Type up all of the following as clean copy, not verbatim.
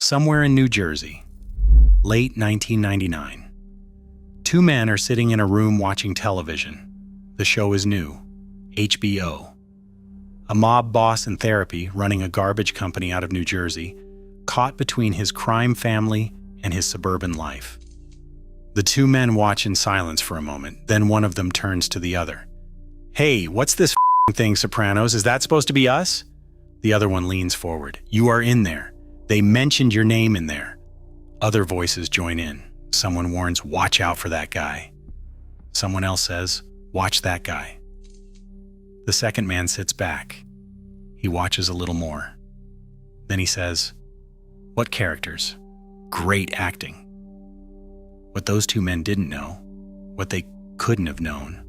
Somewhere in New Jersey, late 1999. Two men are sitting in a room watching television. The show is new, HBO. A mob boss in therapy, running a garbage company out of New Jersey, caught between his crime family and his suburban life. The two men watch in silence for a moment, then one of them turns to the other. "Hey, what's this thing, Sopranos? Is that supposed to be us?" The other one leans forward. "You are in there. They mentioned your name in there." Other voices join in. Someone warns, "Watch out for that guy." Someone else says, "Watch that guy." The second man sits back. He watches a little more. Then he says, "What characters? Great acting." What those two men didn't know, what they couldn't have known,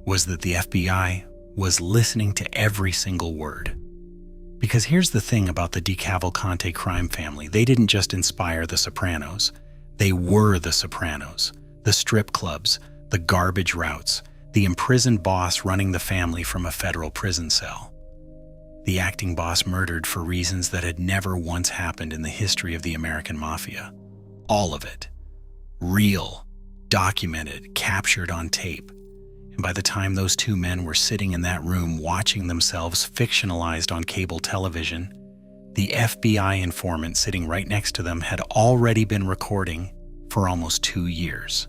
was that the FBI was listening to every single word. Because here's the thing about the DeCavalcante crime family. They didn't just inspire the Sopranos. They were the Sopranos, the strip clubs, the garbage routes, the imprisoned boss running the family from a federal prison cell. The acting boss murdered for reasons that had never once happened in the history of the American Mafia. All of it. Real, documented, captured on tape. And by the time those two men were sitting in that room watching themselves fictionalized on cable television, the FBI informant sitting right next to them had already been recording for almost 2 years.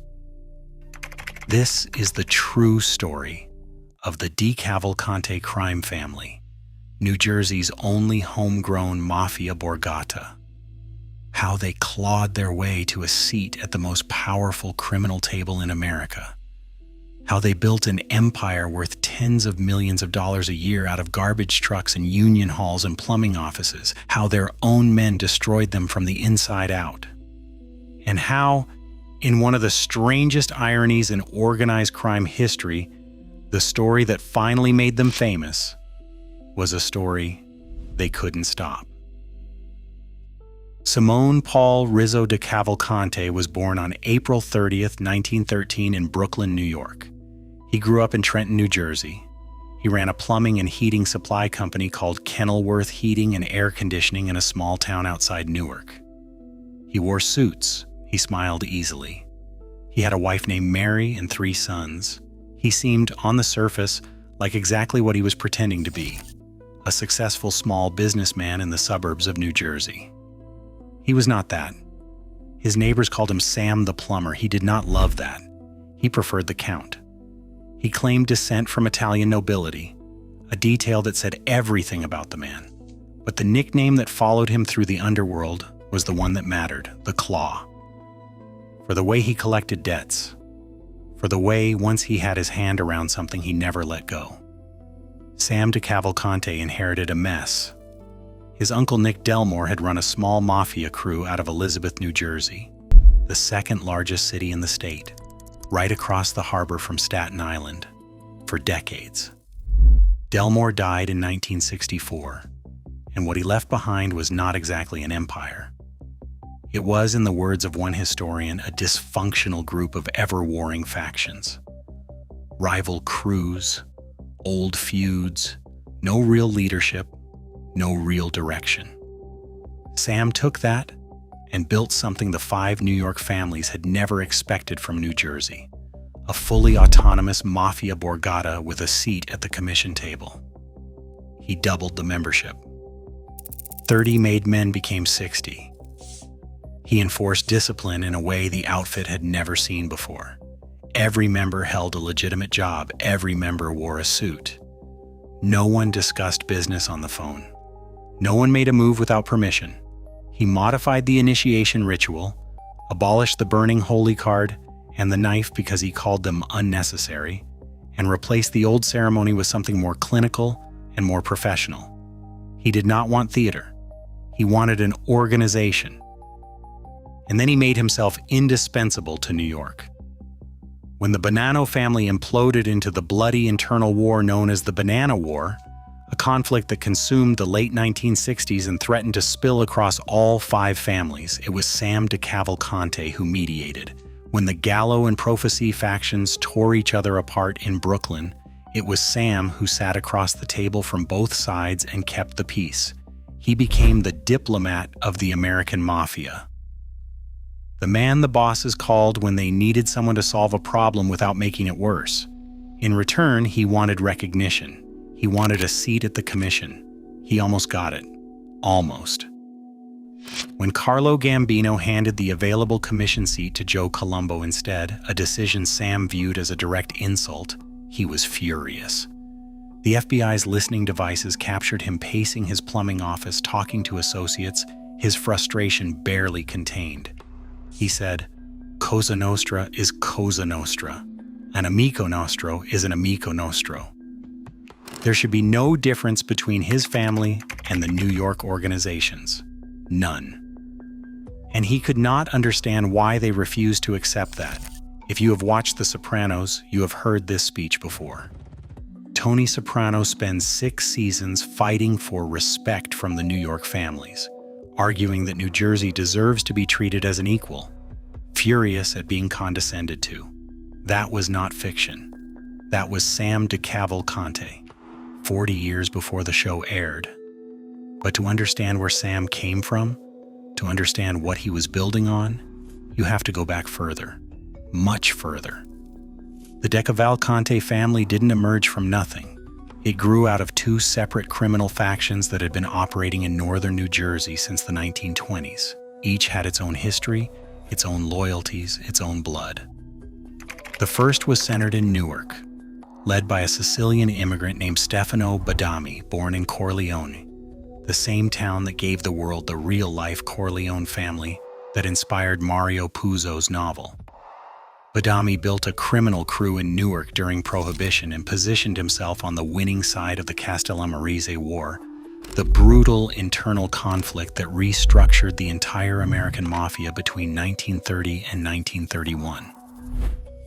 This is the true story of the DeCavalcante crime family, New Jersey's only homegrown mafia borgata. How they clawed their way to a seat at the most powerful criminal table in America. How they built an empire worth tens of millions of dollars a year out of garbage trucks and union halls and plumbing offices. How their own men destroyed them from the inside out. And how, in one of the strangest ironies in organized crime history, the story that finally made them famous was a story they couldn't stop. Simone Paul Rizzo DeCavalcante was born on April 30th, 1913 in Brooklyn, New York. He grew up in Trenton, New Jersey. He ran a plumbing and heating supply company called Kenilworth Heating and Air Conditioning in a small town outside Newark. He wore suits. He smiled easily. He had a wife named Mary and 3 sons. He seemed, on the surface, like exactly what he was pretending to be, a successful small businessman in the suburbs of New Jersey. He was not that. His neighbors called him Sam the Plumber. He did not love that. He preferred the Count. He claimed descent from Italian nobility, a detail that said everything about the man. But the nickname that followed him through the underworld was the one that mattered, the Claw. For the way he collected debts. For the way, once he had his hand around something, he never let go. Sam DeCavalcante inherited a mess. His uncle Nick Delmore had run a small mafia crew out of Elizabeth, New Jersey, the second largest city in the state, right across the harbor from Staten Island, for decades. Delmore died in 1964, and what he left behind was not exactly an empire. It was, in the words of one historian, a dysfunctional group of ever-warring factions. Rival crews, old feuds, no real leadership, no real direction. Sam took that and built something the 5 New York families had never expected from New Jersey, a fully autonomous mafia borgata with a seat at the commission table. He doubled the membership. 30 made men became 60. He enforced discipline in a way the outfit had never seen before. Every member held a legitimate job. Every member wore a suit. No one discussed business on the phone. No one made a move without permission. He modified the initiation ritual, abolished the burning holy card and the knife because he called them unnecessary, and replaced the old ceremony with something more clinical and more professional. He did not want theater. He wanted an organization. And then he made himself indispensable to New York. When the Bonanno family imploded into the bloody internal war known as the Banana War, a conflict that consumed the late 1960s and threatened to spill across all 5 families, it was Sam DeCavalcante who mediated. When the Gallo and Prophecy factions tore each other apart in Brooklyn, it was Sam who sat across the table from both sides and kept the peace. He became the diplomat of the American Mafia. The man the bosses called when they needed someone to solve a problem without making it worse. In return, he wanted recognition. He wanted a seat at the commission. He almost got it. Almost. When Carlo Gambino handed the available commission seat to Joe Colombo instead, a decision Sam viewed as a direct insult, he was furious. The FBI's listening devices captured him pacing his plumbing office, talking to associates, his frustration barely contained. He said, "Cosa Nostra is Cosa Nostra. An amico nostro is an amico nostro." There should be no difference between his family and the New York organizations. None. And he could not understand why they refused to accept that. If you have watched The Sopranos, you have heard this speech before. Tony Soprano spends 6 seasons fighting for respect from the New York families, arguing that New Jersey deserves to be treated as an equal, furious at being condescended to. That was not fiction. That was Sam DeCavalcante, 40 years before the show aired. But to understand where Sam came from, to understand what he was building on, you have to go back further, much further. The DeCavalcante family didn't emerge from nothing. It grew out of 2 separate criminal factions that had been operating in northern New Jersey since the 1920s. Each had its own history, its own loyalties, its own blood. The first was centered in Newark, led by a Sicilian immigrant named Stefano Badami, born in Corleone, the same town that gave the world the real-life Corleone family that inspired Mario Puzo's novel. Badami built a criminal crew in Newark during Prohibition and positioned himself on the winning side of the Castellamarese War, the brutal internal conflict that restructured the entire American Mafia between 1930 and 1931.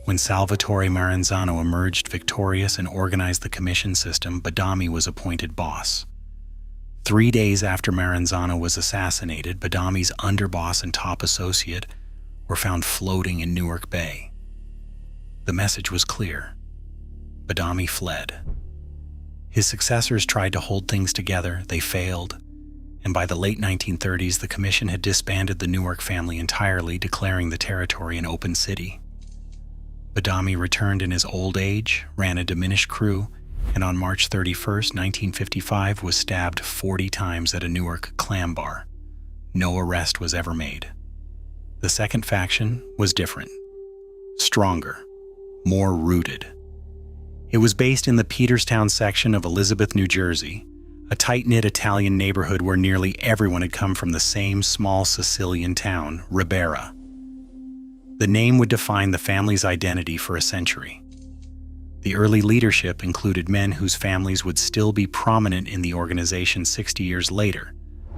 When Salvatore Maranzano emerged victorious and organized the commission system, Badami was appointed boss. 3 days after Maranzano was assassinated, Badami's underboss and top associate were found floating in Newark Bay. The message was clear. Badami fled. His successors tried to hold things together, they failed, and by the late 1930s, the commission had disbanded the Newark family entirely, declaring the territory an open city. Badami returned in his old age, ran a diminished crew, and on March 31, 1955, was stabbed 40 times at a Newark clam bar. No arrest was ever made. The second faction was different, stronger, more rooted. It was based in the Peterstown section of Elizabeth, New Jersey, a tight-knit Italian neighborhood where nearly everyone had come from the same small Sicilian town, Ribera. The name would define the family's identity for a century. The early leadership included men whose families would still be prominent in the organization 60 years later,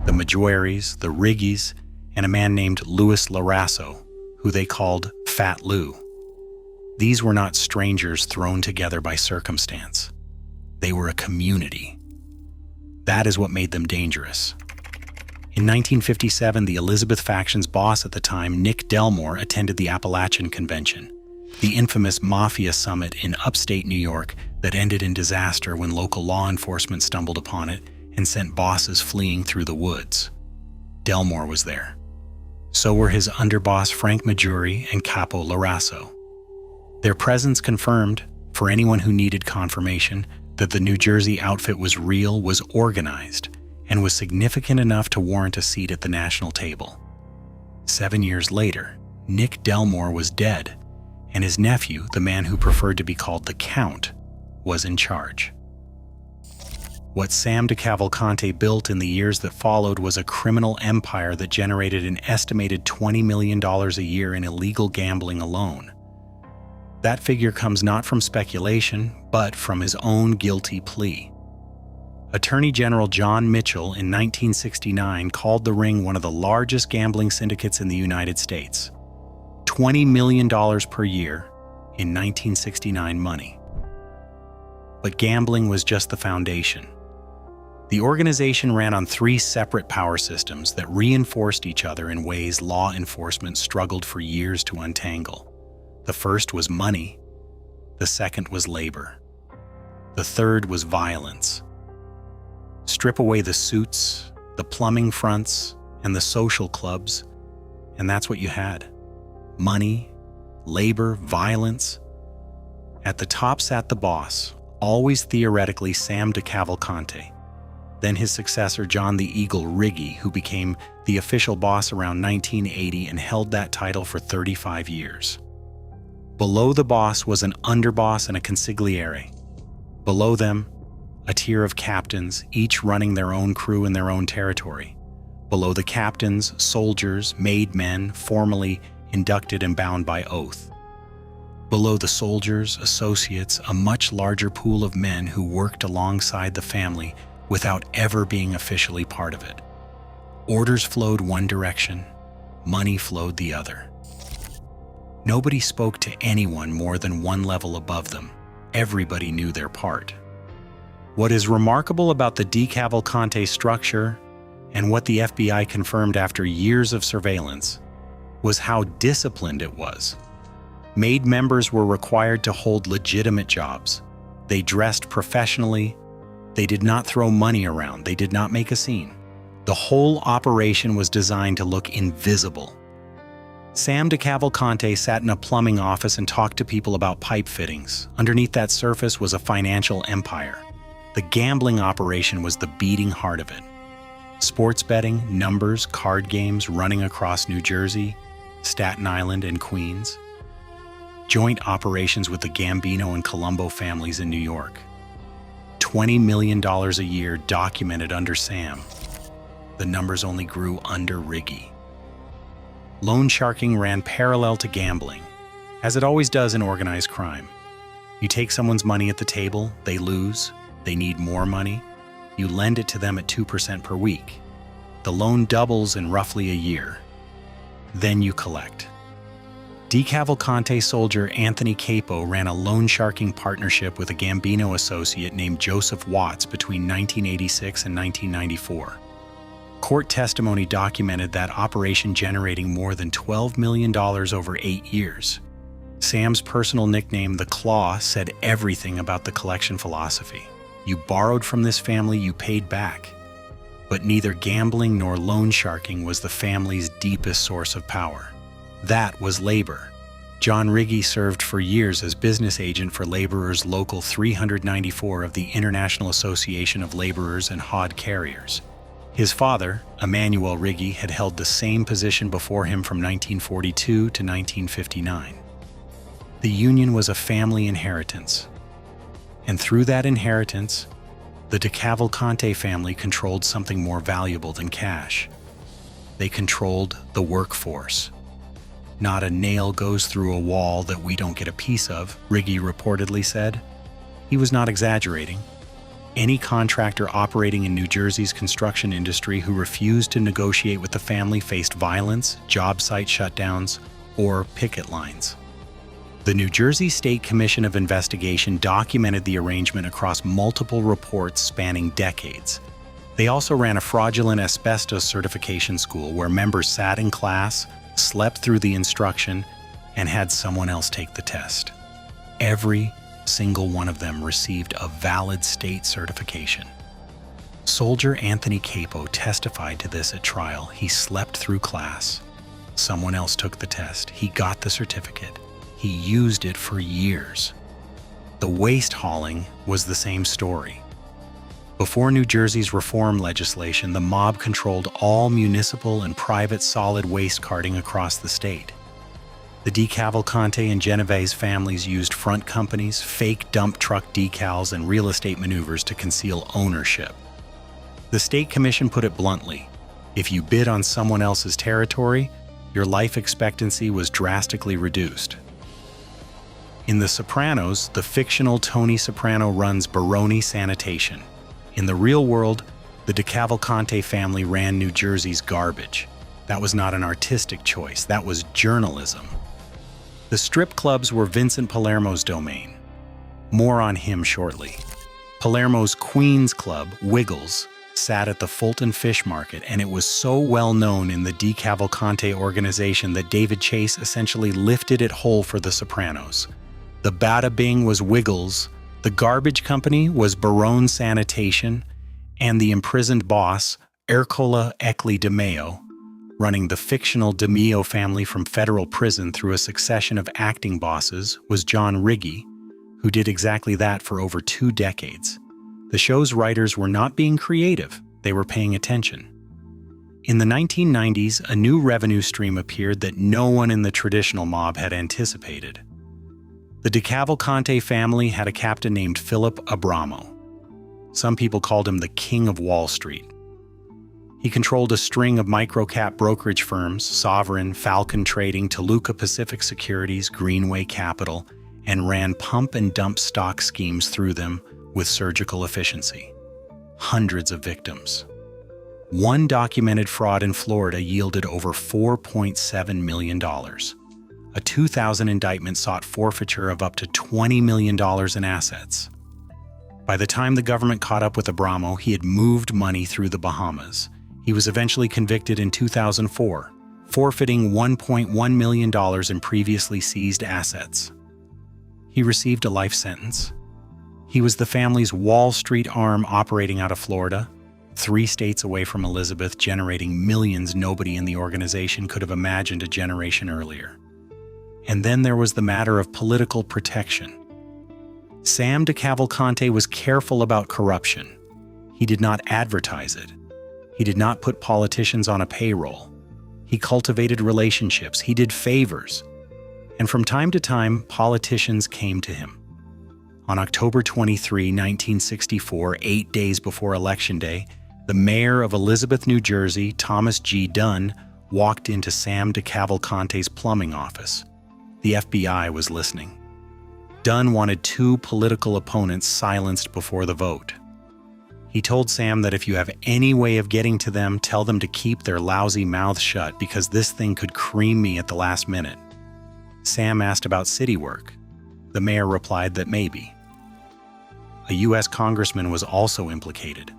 the Maggioris, the Riggis, and a man named Louis Larasso, who they called Fat Lou. These were not strangers thrown together by circumstance. They were a community. That is what made them dangerous. In 1957, the Elizabeth faction's boss at the time, Nick Delmore, attended the Appalachian Convention, the infamous Mafia summit in upstate New York that ended in disaster when local law enforcement stumbled upon it and sent bosses fleeing through the woods. Delmore was there. So were his underboss Frank Maggiore and Capo Larasso. Their presence confirmed, for anyone who needed confirmation, that the New Jersey outfit was real, was organized, and was significant enough to warrant a seat at the national table. 7 years later, Nick Delmore was dead, and his nephew, the man who preferred to be called the Count, was in charge. What Sam DeCavalcante built in the years that followed was a criminal empire that generated an estimated $20 million a year in illegal gambling alone. That figure comes not from speculation, but from his own guilty plea. Attorney General John Mitchell in 1969 called the ring one of the largest gambling syndicates in the United States. $20 million per year in 1969 money. But gambling was just the foundation. The organization ran on 3 separate power systems that reinforced each other in ways law enforcement struggled for years to untangle. The first was money. The second was labor. The third was violence. Strip away the suits, the plumbing fronts, and the social clubs, and that's what you had. Money, labor, violence. At the top sat the boss, always theoretically Sam DeCavalcante. Then his successor, John the Eagle Riggy, who became the official boss around 1980 and held that title for 35 years. Below the boss was an underboss and a consigliere. Below them, a tier of captains, each running their own crew in their own territory. Below the captains, soldiers, made men, formally inducted and bound by oath. Below the soldiers, associates, a much larger pool of men who worked alongside the family without ever being officially part of it. Orders flowed one direction, money flowed the other. Nobody spoke to anyone more than one level above them. Everybody knew their part. What is remarkable about the DeCavalcante structure, and what the FBI confirmed after years of surveillance, was how disciplined it was. Made members were required to hold legitimate jobs. They dressed professionally. They did not throw money around. They did not make a scene. The whole operation was designed to look invisible. Sam DeCavalcante sat in a plumbing office and talked to people about pipe fittings. Underneath that surface was a financial empire. The gambling operation was the beating heart of it. Sports betting, numbers, card games running across New Jersey, Staten Island, and Queens. Joint operations with the Gambino and Colombo families in New York. $20 million a year documented under Sam. The numbers only grew under Riggy. Loan sharking ran parallel to gambling, as it always does in organized crime. You take someone's money at the table, they lose, they need more money, you lend it to them at 2% per week. The loan doubles in roughly a year. Then you collect. DeCavalcante soldier Anthony Capo ran a loan sharking partnership with a Gambino associate named Joseph Watts between 1986 and 1994. Court testimony documented that operation generating more than $12 million over 8 years. Sam's personal nickname, the Claw, said everything about the collection philosophy. You borrowed from this family, you paid back. But neither gambling nor loan sharking was the family's deepest source of power. That was labor. John Riggy served for years as business agent for Laborers Local 394 of the International Association of Laborers and Hod Carriers. His father, Emmanuel Riggy, had held the same position before him from 1942 to 1959. The union was a family inheritance. And through that inheritance, the DeCavalcante family controlled something more valuable than cash. They controlled the workforce. Not a nail goes through a wall that we don't get a piece of, Riggy reportedly said. He was not exaggerating. Any contractor operating in New Jersey's construction industry who refused to negotiate with the family faced violence, job site shutdowns, or picket lines. The New Jersey State Commission of Investigation documented the arrangement across multiple reports spanning decades. They also ran a fraudulent asbestos certification school where members sat in class, slept through the instruction, and had someone else take the test. Every single one of them received a valid state certification. Soldier Anthony Capo testified to this at trial. He slept through class. Someone else took the test. He got the certificate. He used it for years. The waste hauling was the same story. Before New Jersey's reform legislation, the mob controlled all municipal and private solid waste carting across the state. The DeCavalcante and Genovese families used front companies, fake dump truck decals, and real estate maneuvers to conceal ownership. The state commission put it bluntly: if you bid on someone else's territory, your life expectancy was drastically reduced. In The Sopranos, the fictional Tony Soprano runs Baroni Sanitation. In the real world, the DeCavalcante family ran New Jersey's garbage. That was not an artistic choice, that was journalism. The strip clubs were Vincent Palermo's domain. More on him shortly. Palermo's Queens Club, Wiggles, sat at the Fulton Fish Market, and it was so well known in the DeCavalcante organization that David Chase essentially lifted it whole for The Sopranos. The Bada Bing was Wiggles, the garbage company was Barone Sanitation, and the imprisoned boss, Ercola Ecli DeMeo, running the fictional DeMeo family from federal prison through a succession of acting bosses, was John Riggi, who did exactly that for over 2 decades. The show's writers were not being creative, they were paying attention. In the 1990s, a new revenue stream appeared that no one in the traditional mob had anticipated. The DeCavalcante family had a captain named Philip Abramo. Some people called him the King of Wall Street. He controlled a string of micro-cap brokerage firms, Sovereign, Falcon Trading, Toluca Pacific Securities, Greenway Capital, and ran pump and dump stock schemes through them with surgical efficiency. Hundreds of victims. One documented fraud in Florida yielded over $4.7 million. A 2000 indictment sought forfeiture of up to $20 million in assets. By the time the government caught up with Abramo, he had moved money through the Bahamas. He was eventually convicted in 2004, forfeiting $1.1 million in previously seized assets. He received a life sentence. He was the family's Wall Street arm operating out of Florida, 3 states away from Elizabeth, generating millions nobody in the organization could have imagined a generation earlier. And then there was the matter of political protection. Sam DeCavalcante was careful about corruption. He did not advertise it. He did not put politicians on a payroll. He cultivated relationships. He did favors. And from time to time, politicians came to him. On October 23, 1964, 8 days before Election Day, the mayor of Elizabeth, New Jersey, Thomas G. Dunn, walked into Sam DeCavalcante's plumbing office. The FBI was listening. Dunn wanted 2 political opponents silenced before the vote. He told Sam that if you have any way of getting to them, tell them to keep their lousy mouths shut because this thing could cream me at the last minute. Sam asked about city work. The mayor replied that maybe. A U.S. congressman was also implicated.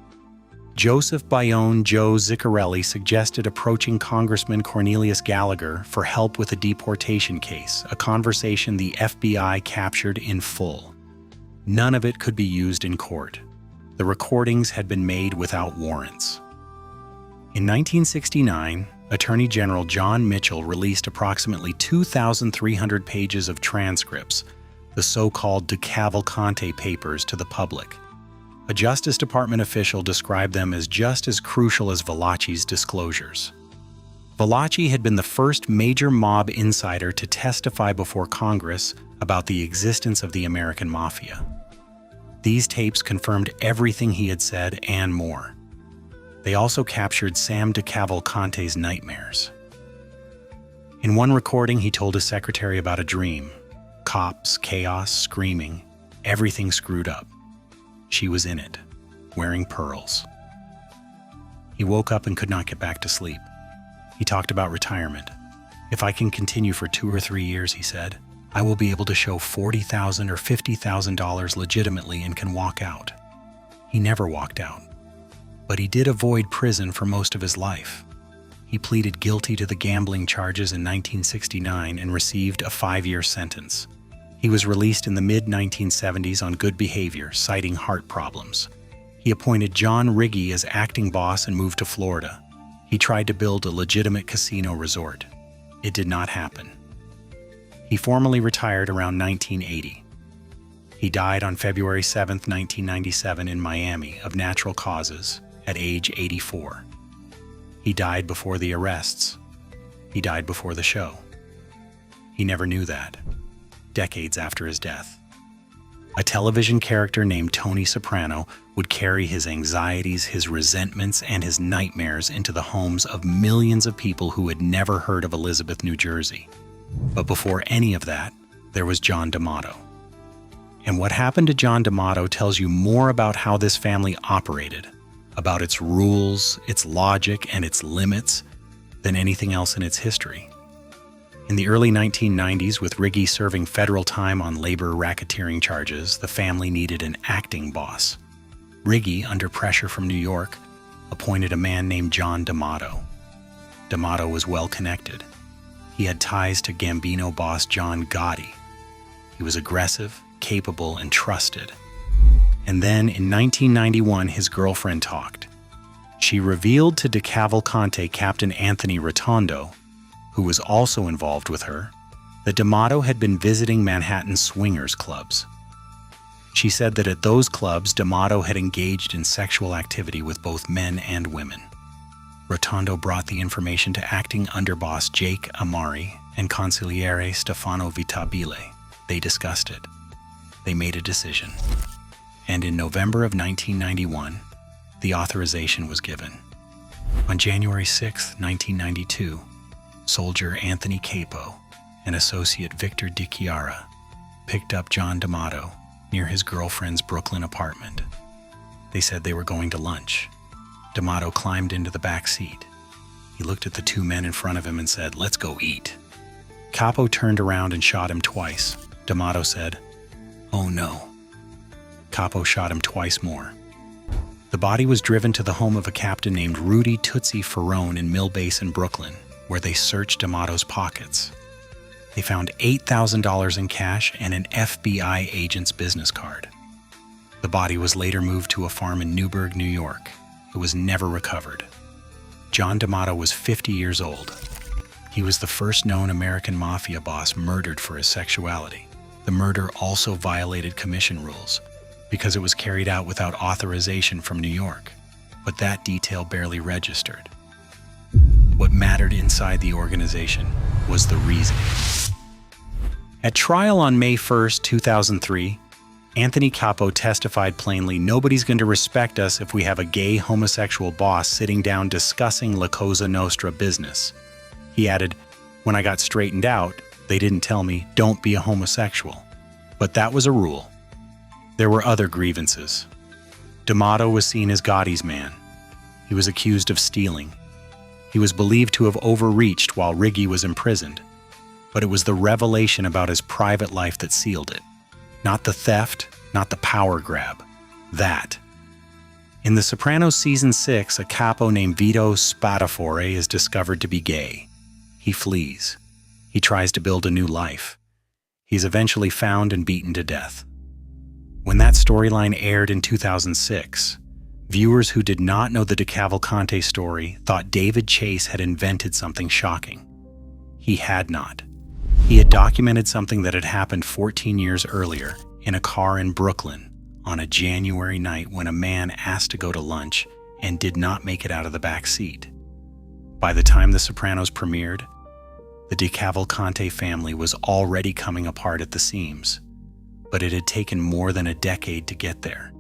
Joseph Bayonne Joe Ziccarelli suggested approaching Congressman Cornelius Gallagher for help with a deportation case, a conversation the FBI captured in full. None of it could be used in court. The recordings had been made without warrants. In 1969, Attorney General John Mitchell released approximately 2,300 pages of transcripts, the so-called DeCavalcante papers, to the public. A Justice Department official described them as just as crucial as Valachi's disclosures. Valachi had been the first major mob insider to testify before Congress about the existence of the American Mafia. These tapes confirmed everything he had said and more. They also captured Sam DeCavalcante's nightmares. In one recording, he told his secretary about a dream. Cops, chaos, screaming, everything screwed up. She was in it, wearing pearls. He woke up and could not get back to sleep. He talked about retirement. If I can continue for 2 or 3 years, he said, I will be able to show $40,000 or $50,000 legitimately and can walk out. He never walked out, but he did avoid prison for most of his life. He pleaded guilty to the gambling charges in 1969 and received a 5-year sentence. He was released in the mid-1970s on good behavior, citing heart problems. He appointed John Riggi as acting boss and moved to Florida. He tried to build a legitimate casino resort. It did not happen. He formally retired around 1980. He died on February 7, 1997 in Miami of natural causes at age 84. He died before the arrests. He died before the show. He never knew that, decades after his death. A television character named Tony Soprano would carry his anxieties, his resentments, and his nightmares into the homes of millions of people who had never heard of Elizabeth, New Jersey. But before any of that, there was John D'Amato. And what happened to John D'Amato tells you more about how this family operated, about its rules, its logic, and its limits than anything else in its history. In the early 1990s, with Riggi serving federal time on labor racketeering charges, the family needed an acting boss. Riggi, under pressure from New York, appointed a man named John D'Amato. D'Amato was well connected. He had ties to Gambino boss John Gotti. He was aggressive, capable, and trusted. And then in 1991, his girlfriend talked. She revealed to DeCavalcante Captain Anthony Rotondo, who was also involved with her, that D'Amato had been visiting Manhattan swingers clubs. She said that at those clubs, D'Amato had engaged in sexual activity with both men and women. Rotondo brought the information to acting underboss Jake Amari and consigliere Stefano Vitabile. They discussed it. They made a decision. And in November of 1991, the authorization was given. On January 6, 1992, soldier Anthony Capo and associate Victor DiChiara picked up John D'Amato near his girlfriend's Brooklyn apartment. They said they were going to lunch. D'Amato climbed into the back seat. He looked at the two men in front of him and said, "Let's go eat." Capo turned around and shot him twice. D'Amato said, "Oh no." Capo shot him twice more. The body was driven to the home of a captain named Rudy Tootsie Ferrone in Mill Basin, Brooklyn, where they searched D'Amato's pockets. They found $8,000 in cash and an FBI agent's business card. The body was later moved to a farm in Newburgh, New York. It was never recovered. John D'Amato was 50 years old. He was the first known American mafia boss murdered for his sexuality. The murder also violated commission rules because it was carried out without authorization from New York, but that detail barely registered. What mattered inside the organization was the reasoning. At trial on May 1st, 2003, Anthony Capo testified plainly, "Nobody's going to respect us if we have a gay homosexual boss sitting down discussing La Cosa Nostra business." He added, "When I got straightened out, they didn't tell me, 'Don't be a homosexual.' But that was a rule." There were other grievances. D'Amato was seen as Gotti's man. He was accused of stealing. He was believed to have overreached while Riggi was imprisoned. But it was the revelation about his private life that sealed it. Not the theft, not the power grab. That. In The Sopranos Season 6, a capo named Vito Spadafore is discovered to be gay. He flees. He tries to build a new life. He's eventually found and beaten to death. When that storyline aired in 2006, viewers who did not know the DeCavalcante story thought David Chase had invented something shocking. He had not. He had documented something that had happened 14 years earlier in a car in Brooklyn on a January night when a man asked to go to lunch and did not make it out of the back seat. By the time The Sopranos premiered, the DeCavalcante family was already coming apart at the seams, but it had taken more than a decade to get there.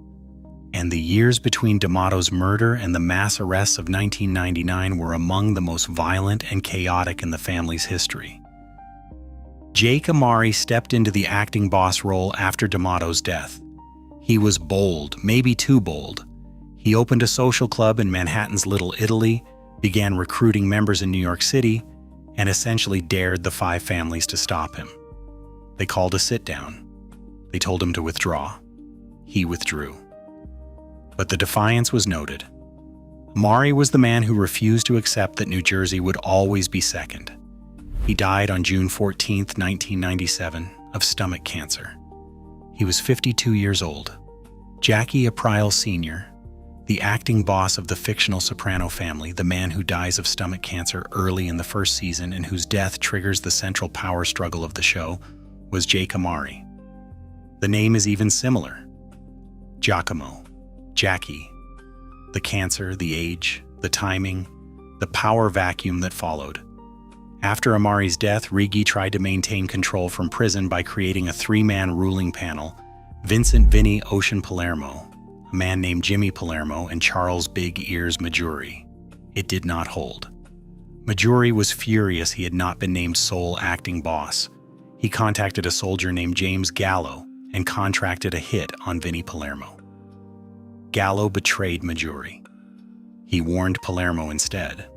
And the years between D'Amato's murder and the mass arrests of 1999 were among the most violent and chaotic in the family's history. Jake Amari stepped into the acting boss role after D'Amato's death. He was bold, maybe too bold. He opened a social club in Manhattan's Little Italy, began recruiting members in New York City, and essentially dared the five families to stop him. They called a sit-down. They told him to withdraw. He withdrew. But the defiance was noted. Amari was the man who refused to accept that New Jersey would always be second. He died on June 14, 1997, of stomach cancer. He was 52 years old. Jackie Aprile Sr., the acting boss of the fictional Soprano family, the man who dies of stomach cancer early in the first season and whose death triggers the central power struggle of the show, was Jake Amari. The name is even similar. Giacomo, Jackie. The cancer, the age, the timing, the power vacuum that followed. After Amari's death, Riggi tried to maintain control from prison by creating a three-man ruling panel: Vincent Vinny Ocean Palermo, a man named Jimmy Palermo, and Charles Big Ears Maggiore. It did not hold. Maggiore was furious he had not been named sole acting boss. He contacted a soldier named James Gallo and contracted a hit on Vinny Palermo. Gallo betrayed Maggiore. He warned Palermo instead.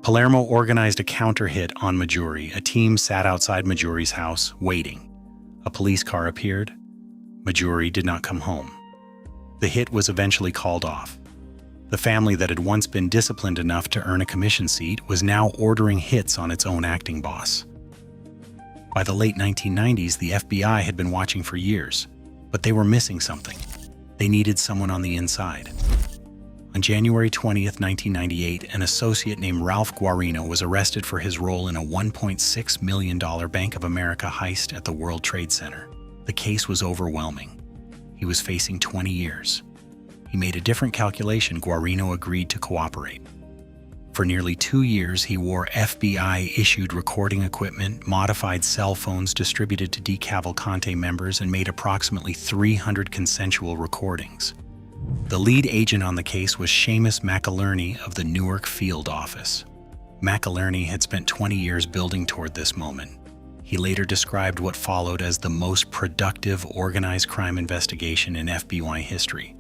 Palermo organized a counter-hit on Maggiore. A team sat outside Maggiore's house, waiting. A police car appeared. Maggiore did not come home. The hit was eventually called off. The family that had once been disciplined enough to earn a commission seat was now ordering hits on its own acting boss. By the late 1990s, the FBI had been watching for years, but they were missing something. They needed someone on the inside. On January 20th, 1998, an associate named Ralph Guarino was arrested for his role in a $1.6 million Bank of America heist at the World Trade Center. The case was overwhelming. He was facing 20 years. He made a different calculation. Guarino agreed to cooperate. For nearly 2 years, he wore FBI-issued recording equipment, modified cell phones distributed to DeCavalcante members, and made approximately 300 consensual recordings. The lead agent on the case was Seamus McInerney of the Newark Field Office. McInerney had spent 20 years building toward this moment. He later described what followed as the most productive organized crime investigation in FBI history.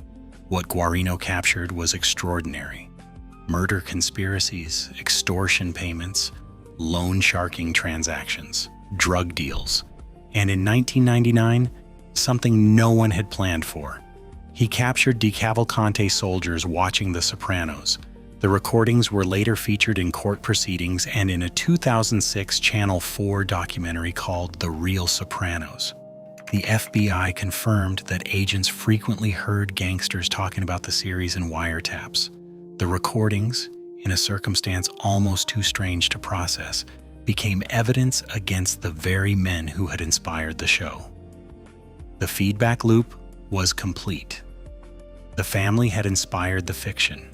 What Guarino captured was extraordinary. Murder conspiracies, extortion payments, loan sharking transactions, drug deals, and in 1999, something no one had planned for. He captured DeCavalcante soldiers watching The Sopranos. The recordings were later featured in court proceedings and in a 2006 Channel 4 documentary called The Real Sopranos. The FBI confirmed that agents frequently heard gangsters talking about the series in wiretaps. The recordings, in a circumstance almost too strange to process, became evidence against the very men who had inspired the show. The feedback loop was complete. The family had inspired the fiction.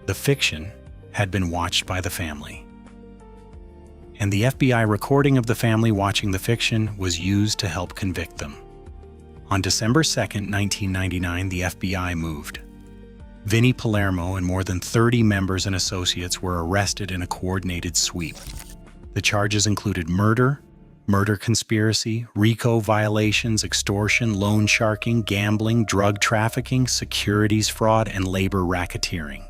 The fiction had been watched by the family. And the FBI recording of the family watching the fiction was used to help convict them. On December 2, 1999, the FBI moved. Vinnie Palermo and more than 30 members and associates were arrested in a coordinated sweep. The charges included murder, murder conspiracy, RICO violations, extortion, loan sharking, gambling, drug trafficking, securities fraud, and labor racketeering.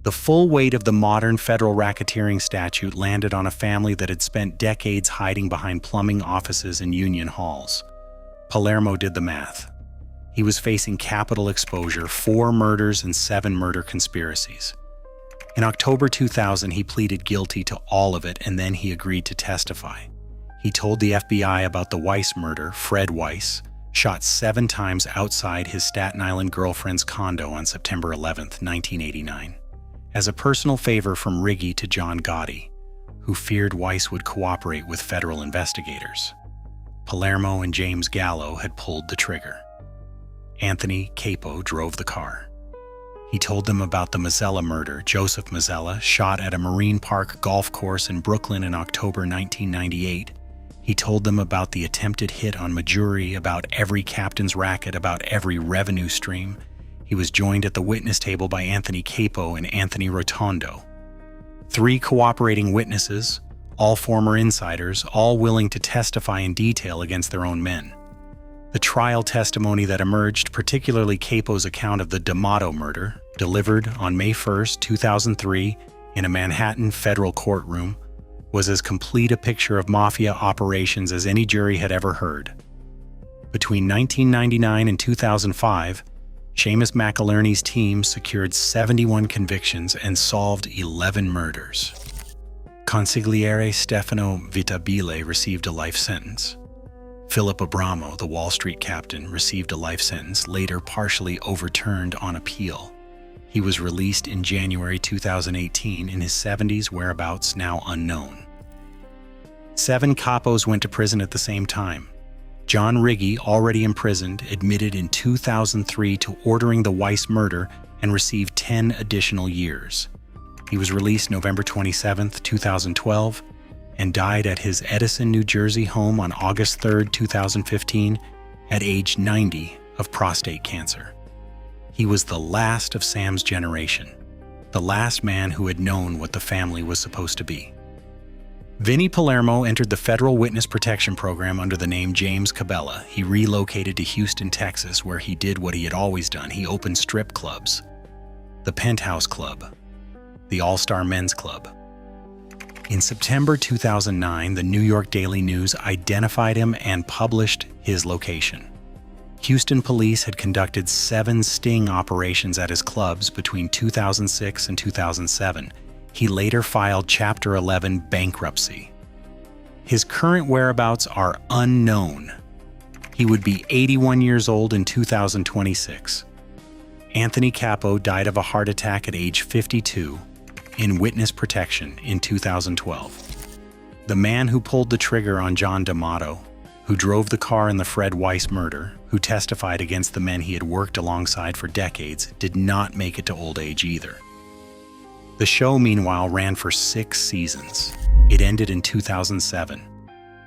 The full weight of the modern federal racketeering statute landed on a family that had spent decades hiding behind plumbing offices and union halls. Palermo did the math. He was facing capital exposure, 4 murders and 7 murder conspiracies. In October 2000, he pleaded guilty to all of it, and then he agreed to testify. He told the FBI about the Weiss murder. Fred Weiss shot 7 times outside his Staten Island girlfriend's condo on September 11, 1989. As a personal favor from Riggi to John Gotti, who feared Weiss would cooperate with federal investigators. Palermo and James Gallo had pulled the trigger. Anthony Capo drove the car. He told them about the Mazzella murder. Joseph Mazzella, shot at a Marine Park golf course in Brooklyn in October 1998. He told them about the attempted hit on Majuri, about every captain's racket, about every revenue stream. He was joined at the witness table by Anthony Capo and Anthony Rotondo. 3 cooperating witnesses, all former insiders, all willing to testify in detail against their own men. The trial testimony that emerged, particularly Capo's account of the D'Amato murder, delivered on May 1, 2003, in a Manhattan federal courtroom, was as complete a picture of Mafia operations as any jury had ever heard. Between 1999 and 2005, Seamus McInerney's team secured 71 convictions and solved 11 murders. Consigliere Stefano Vitabile received a life sentence. Philip Abramo, the Wall Street captain, received a life sentence, later partially overturned on appeal. He was released in January 2018, in his 70s, whereabouts now unknown. 7 capos went to prison at the same time. John Riggi, already imprisoned, admitted in 2003 to ordering the Weiss murder and received 10 additional years. He was released November 27, 2012, and died at his Edison, New Jersey home on August 3, 2015, at age 90 of prostate cancer. He was the last of Sam's generation, the last man who had known what the family was supposed to be. Vinnie Palermo entered the Federal Witness Protection Program under the name James Cabela. He relocated to Houston, Texas, where he did what he had always done. He opened strip clubs, the Penthouse Club, the All-Star Men's Club. In September 2009, the New York Daily News identified him and published his location. Houston police had conducted 7 sting operations at his clubs between 2006 and 2007. He later filed Chapter 11 bankruptcy. His current whereabouts are unknown. He would be 81 years old in 2026. Anthony Capo died of a heart attack at age 52 in witness protection in 2012. The man who pulled the trigger on John D'Amato, who drove the car in the Fred Weiss murder, who testified against the men he had worked alongside for decades, did not make it to old age either. The show, meanwhile, ran for 6 seasons. It ended in 2007.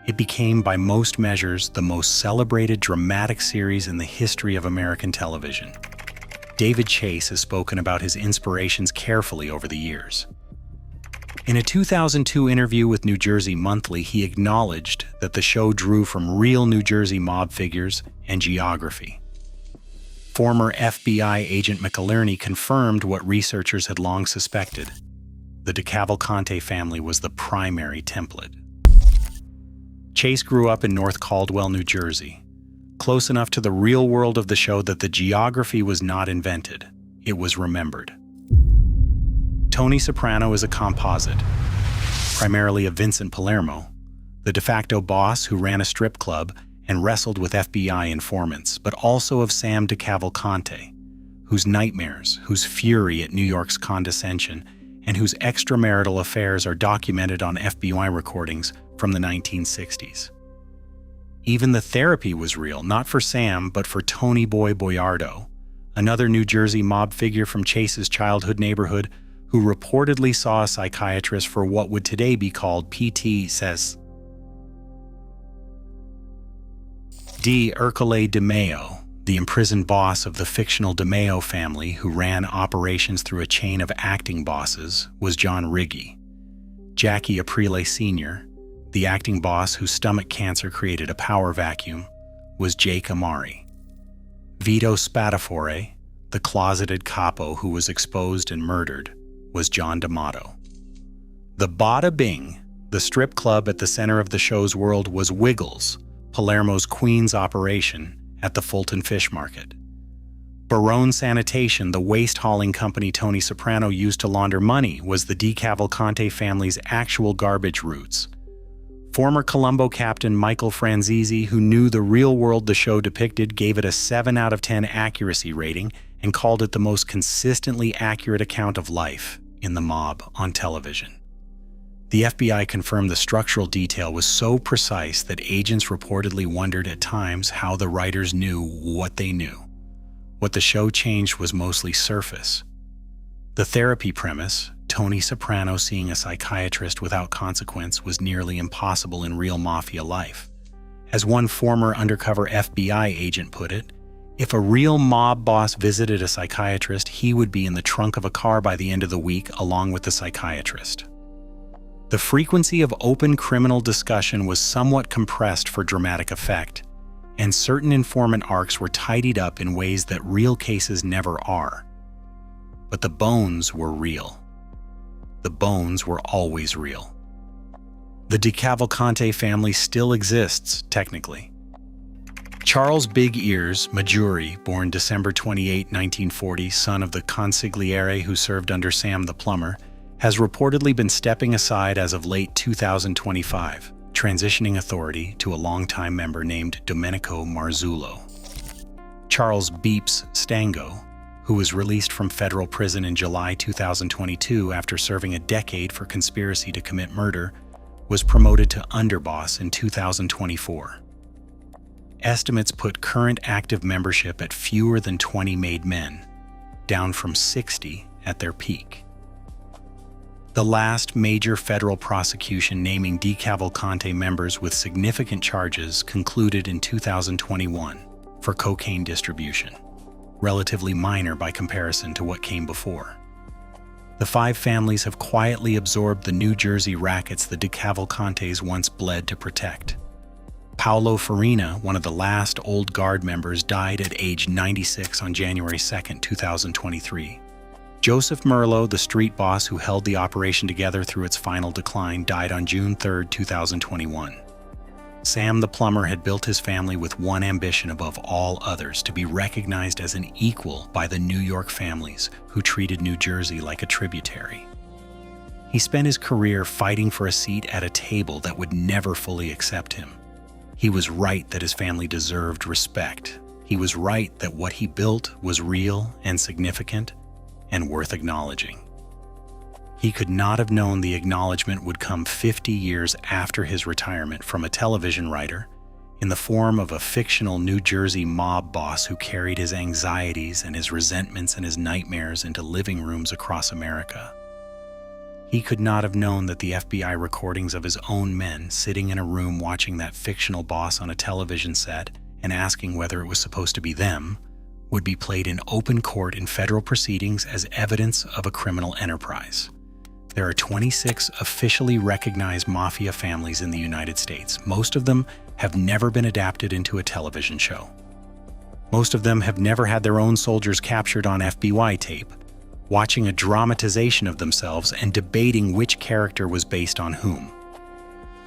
It became, by most measures, the most celebrated dramatic series in the history of American television. David Chase has spoken about his inspirations carefully over the years. In a 2002 interview with New Jersey Monthly, he acknowledged that the show drew from real New Jersey mob figures and geography. Former FBI agent McIlerney confirmed what researchers had long suspected. The DeCavalcante family was the primary template. Chase grew up in North Caldwell, New Jersey, close enough to the real world of the show that the geography was not invented, it was remembered. Tony Soprano is a composite, primarily of Vincent Palermo, the de facto boss who ran a strip club and wrestled with FBI informants, but also of Sam DeCavalcante, whose nightmares, whose fury at New York's condescension, and whose extramarital affairs are documented on FBI recordings from the 1960s. Even the therapy was real, not for Sam, but for Tony Boy Boyardo, another New Jersey mob figure from Chase's childhood neighborhood who reportedly saw a psychiatrist for what would today be called PT, says. D. Ercole DeMeo, the imprisoned boss of the fictional DeMeo family who ran operations through a chain of acting bosses, was John Riggi. Jackie Aprile Sr., the acting boss whose stomach cancer created a power vacuum, was Jake Amari. Vito Spatafore, the closeted capo who was exposed and murdered, was John D'Amato. The Bada Bing, the strip club at the center of the show's world, was Wiggles, Palermo's Queens operation at the Fulton Fish Market. Barone Sanitation, the waste-hauling company Tony Soprano used to launder money, was the DeCavalcante family's actual garbage routes. Former Colombo captain Michael Franzese, who knew the real world the show depicted, gave it a 7 out of 10 accuracy rating and called it the most consistently accurate account of life in the mob on television. The FBI confirmed the structural detail was so precise that agents reportedly wondered at times how the writers knew what they knew. What the show changed was mostly surface. The therapy premise, Tony Soprano seeing a psychiatrist without consequence, was nearly impossible in real mafia life. As one former undercover FBI agent put it, if a real mob boss visited a psychiatrist, he would be in the trunk of a car by the end of the week along with the psychiatrist. The frequency of open criminal discussion was somewhat compressed for dramatic effect, and certain informant arcs were tidied up in ways that real cases never are. But the bones were real. The bones were always real. The DeCavalcante family still exists, technically. Charles Big Ears Majuri, born December 28, 1940, son of the consigliere who served under Sam the Plumber, has reportedly been stepping aside as of late 2025, transitioning authority to a longtime member named Domenico Marzullo. Charles Beeps Stango, who was released from federal prison in July 2022 after serving a decade for conspiracy to commit murder, was promoted to underboss in 2024. Estimates put current active membership at fewer than 20 made men, down from 60 at their peak. The last major federal prosecution naming DeCavalcante members with significant charges concluded in 2021 for cocaine distribution, relatively minor by comparison to what came before. The 5 families have quietly absorbed the New Jersey rackets the DeCavalcantes once bled to protect. Paolo Farina, one of the last Old Guard members, died at age 96 on January 2, 2023. Joseph Merlo, the street boss who held the operation together through its final decline, died on June 3, 2021. Sam the Plumber had built his family with one ambition above all others: to be recognized as an equal by the New York families who treated New Jersey like a tributary. He spent his career fighting for a seat at a table that would never fully accept him. He was right that his family deserved respect. He was right that what he built was real and significant and worth acknowledging. He could not have known the acknowledgement would come 50 years after his retirement from a television writer in the form of a fictional New Jersey mob boss who carried his anxieties and his resentments and his nightmares into living rooms across America. He could not have known that the FBI recordings of his own men sitting in a room watching that fictional boss on a television set and asking whether it was supposed to be them would be played in open court in federal proceedings as evidence of a criminal enterprise. There are 26 officially recognized mafia families in the United States. Most of them have never been adapted into a television show. Most of them have never had their own soldiers captured on FBI tape, watching a dramatization of themselves and debating which character was based on whom.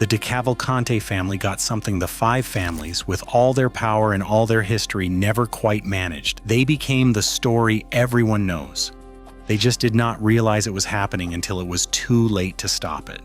The DeCavalcante family got something the five families, with all their power and all their history, never quite managed. They became the story everyone knows. They just did not realize it was happening until it was too late to stop it.